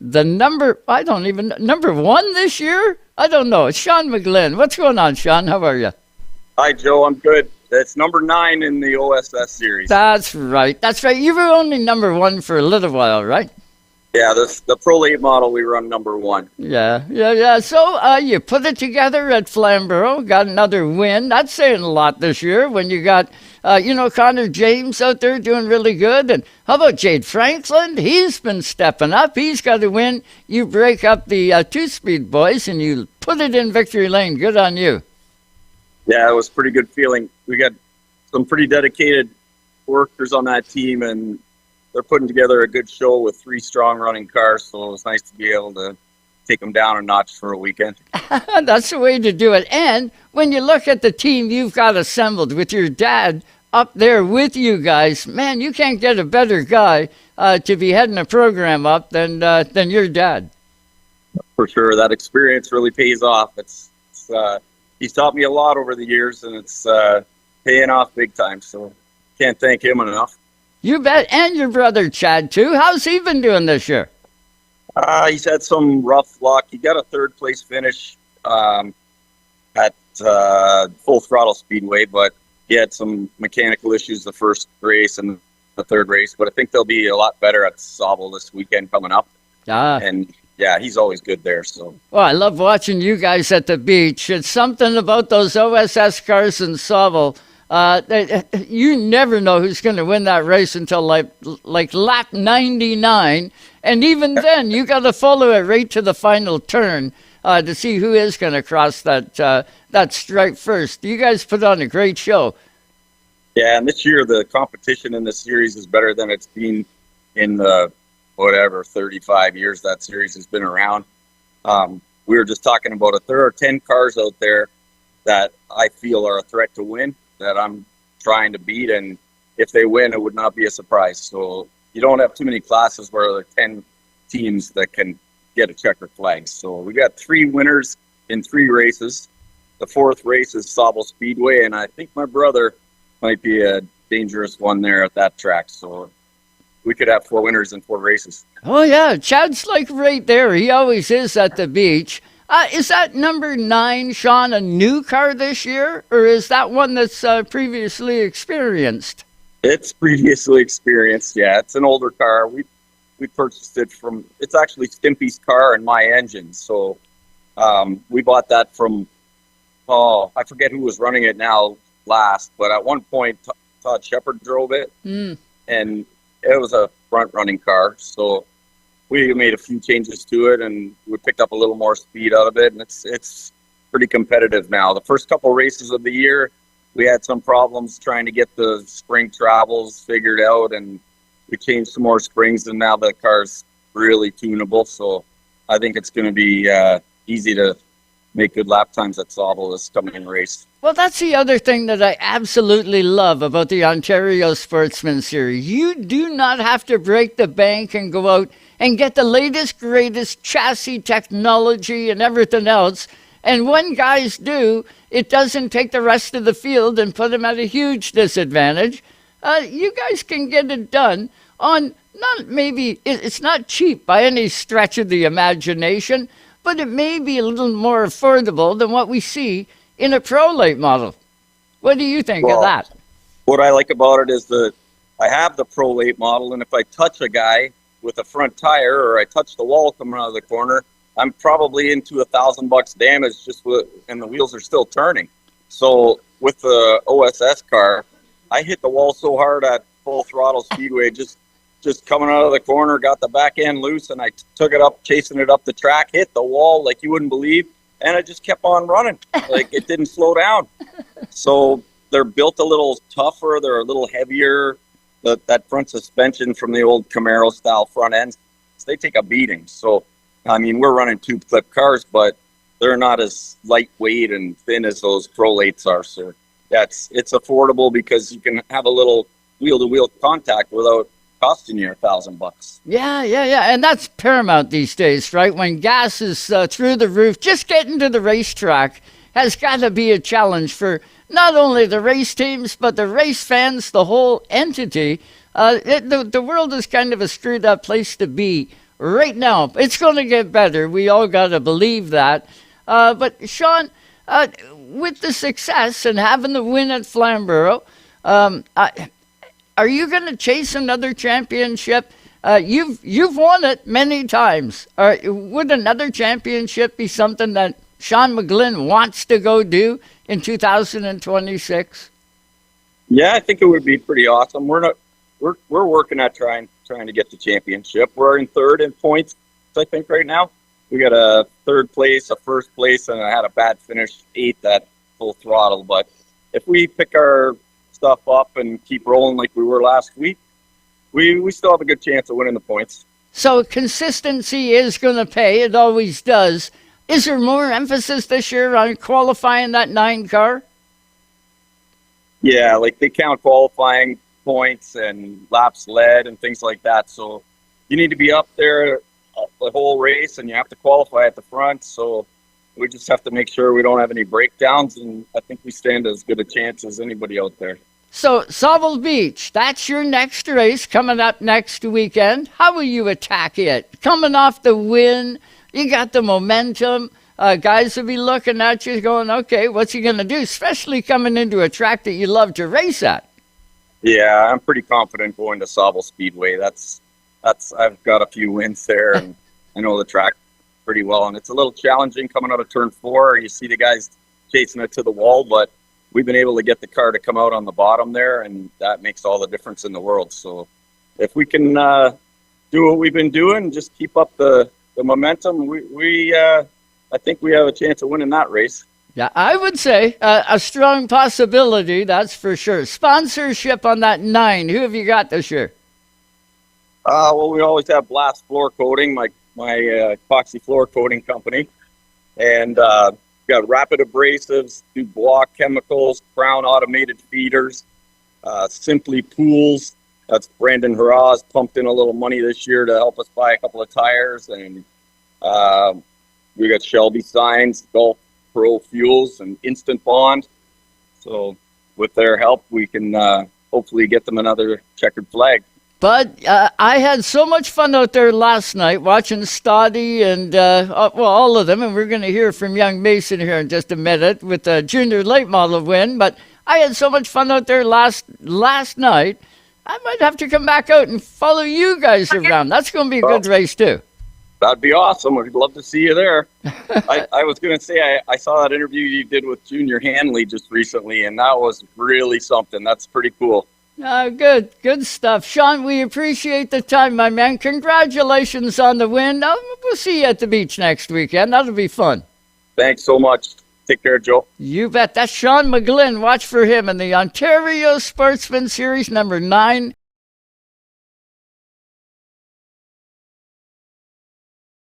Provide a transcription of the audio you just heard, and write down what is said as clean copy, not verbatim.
number one this year? I don't know. It's Shawn McGlynn. What's going on, Shawn? How are you? Hi, Joe. I'm good. That's number 9 in the OSS series. That's right. That's right. You were only number one for a little while, right? Yeah, the Pro Late model, we run number 1. Yeah. So you put it together at Flamboro, got another win. That's saying a lot this year when you got, Connor James out there doing really good. And how about Jade Franklin? He's been stepping up. He's got a win. You break up the two-speed boys and you put it in victory lane. Good on you. Yeah, it was a pretty good feeling. We got some pretty dedicated workers on that team, and they're putting together a good show with 3 strong running cars, so it was nice to be able to take them down a notch for a weekend. That's the way to do it. And when you look at the team you've got assembled with your dad up there with you guys, man, you can't get a better guy to be heading a program up than your dad. For sure, that experience really pays off. He's taught me a lot over the years, and it's paying off big time, so can't thank him enough. You bet. And your brother, Chad, too. How's he been doing this year? He's had some rough luck. He got a 3rd place finish at Full Throttle Speedway, but he had some mechanical issues the first race and the 3rd race. But I think they'll be a lot better at Sauble this weekend coming up. And yeah, he's always good there. So. Well, I love watching you guys at the beach. It's something about those OSS cars in Sauble. You never know who's going to win that race until like lap 99, and even then you got to follow it right to the final turn to see who is going to cross that stripe first. You guys put on a great show. Yeah, and this year the competition in the series is better than it's been in the 35 years that series has been around. We were just talking about there are 10 cars out there that I feel are a threat to win, that I'm trying to beat, and if they win, it would not be a surprise. So you don't have too many classes where there are 10 teams that can get a checkered flag. So we got 3 winners in 3 races. The 4th race is Sauble Speedway, and I think my brother might be a dangerous one there at that track. So we could have 4 winners in 4 races. Oh, yeah. Chad's like right there. He always is at the beach. Is that number 9, Shawn, a new car this year, or is that one that's previously experienced? It's previously experienced, yeah. It's an older car. We purchased it from, it's actually Stimpy's car and my engine. So we bought that from, I forget who was running it now last, but at one point Todd Shepard drove it, and it was a front-running car. So we made a few changes to it, and we picked up a little more speed out of it, and it's pretty competitive now. The first couple races of the year, we had some problems trying to get the spring travels figured out, and we changed some more springs, and now the car's really tunable. So I think it's going to be easy to make good lap times at Sauble this coming race. Well, that's the other thing that I absolutely love about the Ontario Sportsman Series. You do not have to break the bank and go out and get the latest, greatest chassis technology and everything else. And when guys do, it doesn't take the rest of the field and put them at a huge disadvantage. You guys can get it done on it's not cheap by any stretch of the imagination, but it may be a little more affordable than what we see in a Pro Late model. What do you think of that? What I like about it is that I have the Pro Late model, and if I touch a guy with a front tire or I touch the wall coming out of the corner, I'm probably into $1,000 damage and the wheels are still turning. So with the OSS car, I hit the wall so hard at Full Throttle Speedway, just coming out of the corner, got the back end loose, and I took it up, chasing it up the track, hit the wall like you wouldn't believe, and it just kept on running. Like it didn't slow down. So they're built a little tougher, they're a little heavier. That front suspension from the old Camaro style front ends, they take a beating. So, I mean, we're running 2 clip cars, but they're not as lightweight and thin as those Pro Lates are. So it's affordable because you can have a little wheel-to-wheel contact without costing you $1,000. Yeah. And that's paramount these days, right? When gas is through the roof, just getting to the racetrack has got to be a challenge for not only the race teams, but the race fans, the whole entity. The world is kind of a screwed up place to be right now. It's going to get better. We all got to believe that. But Shawn, with the success and having the win at Flamboro, are you going to chase another championship? You've won it many times. Would another championship be something that Shawn McGlynn wants to go do in 2026? Yeah, I think it would be pretty awesome. We're working at trying to get the championship. We're in third in points, I think, right now. We got a third place, a first place, and I had a bad finish, 8th at full throttle. But if we pick our stuff up and keep rolling like we were last week, we still have a good chance of winning the points. So consistency is going to pay. It always does. Is there more emphasis this year on qualifying that 9 car? Yeah, like they count qualifying points and laps led and things like that. So you need to be up there the whole race, and you have to qualify at the front. So we just have to make sure we don't have any breakdowns, and I think we stand as good a chance as anybody out there. So Sauble Beach, that's your next race coming up next weekend. How will you attack it? Coming off the win, you got the momentum. Guys will be looking at you going, okay, what's he going to do? Especially coming into a track that you love to race at. Yeah, I'm pretty confident going to Sauble Speedway. That's I've got a few wins there, and I know the track pretty well. And it's a little challenging coming out of turn 4. You see the guys chasing it to the wall, but we've been able to get the car to come out on the bottom there, and that makes all the difference in the world. So if we can do what we've been doing, just keep up the momentum, I think we have a chance of winning that race. Yeah, I would say a strong possibility, that's for sure. Sponsorship on that 9, who have you got this year? Well, we always have Blast Floor Coating, my epoxy floor coating company. And got Rapid Abrasives, Dubois Chemicals, Crown Automated Feeders, Simply Pools. That's Brandon Hurrah's pumped in a little money this year to help us buy a couple of tires. And we got Shelby Signs, Gulf Pro Fuels, and Instant Bond. So with their help, we can hopefully get them another checkered flag. But I had so much fun out there last night watching Stoddy and, all of them. And we're going to hear from young Mason here in just a minute with the junior late model win. But I had so much fun out there last night. I might have to come back out and follow you guys around. That's going to be a good race, too. That'd be awesome. We'd love to see you there. I was going to say, I saw that interview you did with Junior Hanley just recently, and that was really something. That's pretty cool. Good stuff. Shawn, we appreciate the time, my man. Congratulations on the win. We'll see you at the beach next weekend. That'll be fun. Thanks so much. Take care, Joe. You bet. That's Shawn McGlynn. Watch for him in the Ontario Sportsman Series number 9.